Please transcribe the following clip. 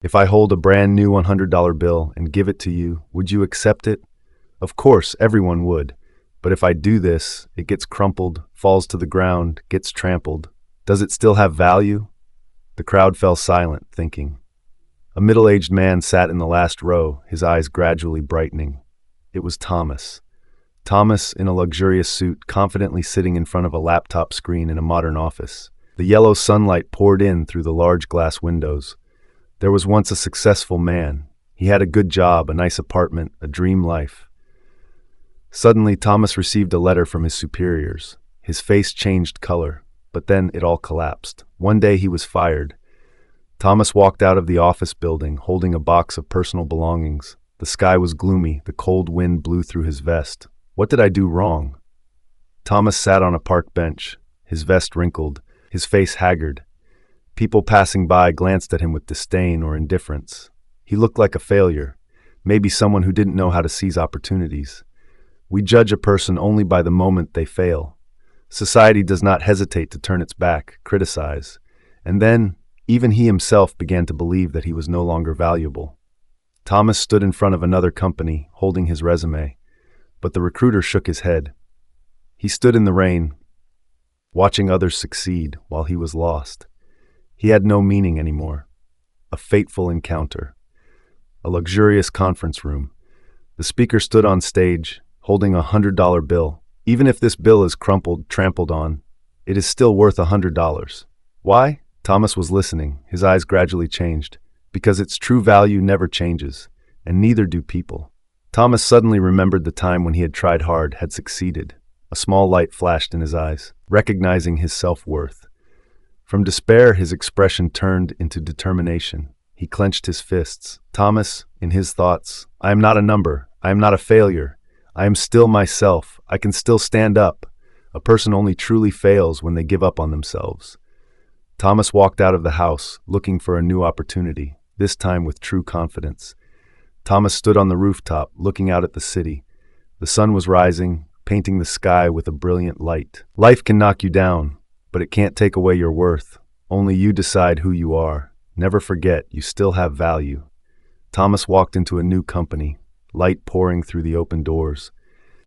If I hold a brand new $100 bill and give it to you, would you accept it? Of course, everyone would. But if I do this, it gets crumpled, falls to the ground, gets trampled. Does it still have value? The crowd fell silent, thinking. A middle-aged man sat in the last row, his eyes gradually brightening. It was Thomas. Thomas, in a luxurious suit, confidently sitting in front of a laptop screen in a modern office. The yellow sunlight poured in through the large glass windows. There was once a successful man. He had a good job, a nice apartment, a dream life. Suddenly, Thomas received a letter from his superiors. His face changed color, but then it all collapsed. One day he was fired. Thomas walked out of the office building, holding a box of personal belongings. The sky was gloomy, the cold wind blew through his vest. What did I do wrong? Thomas sat on a park bench, his vest wrinkled, his face haggard. People passing by glanced at him with disdain or indifference. He looked like a failure, maybe someone who didn't know how to seize opportunities. We judge a person only by the moment they fail. Society does not hesitate to turn its back, criticize. And then, even he himself began to believe that he was no longer valuable. Thomas stood in front of another company, holding his resume, but the recruiter shook his head. He stood in the rain, watching others succeed while he was lost. He had no meaning anymore. A fateful encounter. A luxurious conference room. The speaker stood on stage, holding a $100 bill. Even if this bill is crumpled, trampled on, it is still worth $100. Why? Thomas was listening. His eyes gradually changed. Because its true value never changes, and neither do people. Thomas suddenly remembered the time when he had tried hard, had succeeded. A small light flashed in his eyes, recognizing his self-worth. From despair, his expression turned into determination. He clenched his fists. Thomas, in his thoughts, I am not a number. I am not a failure. I am still myself. I can still stand up. A person only truly fails when they give up on themselves. Thomas walked out of the house, looking for a new opportunity, this time with true confidence. Thomas stood on the rooftop, looking out at the city. The sun was rising, painting the sky with a brilliant light. Life can knock you down, but it can't take away your worth. Only you decide who you are. Never forget, you still have value. Thomas walked into a new company, light pouring through the open doors.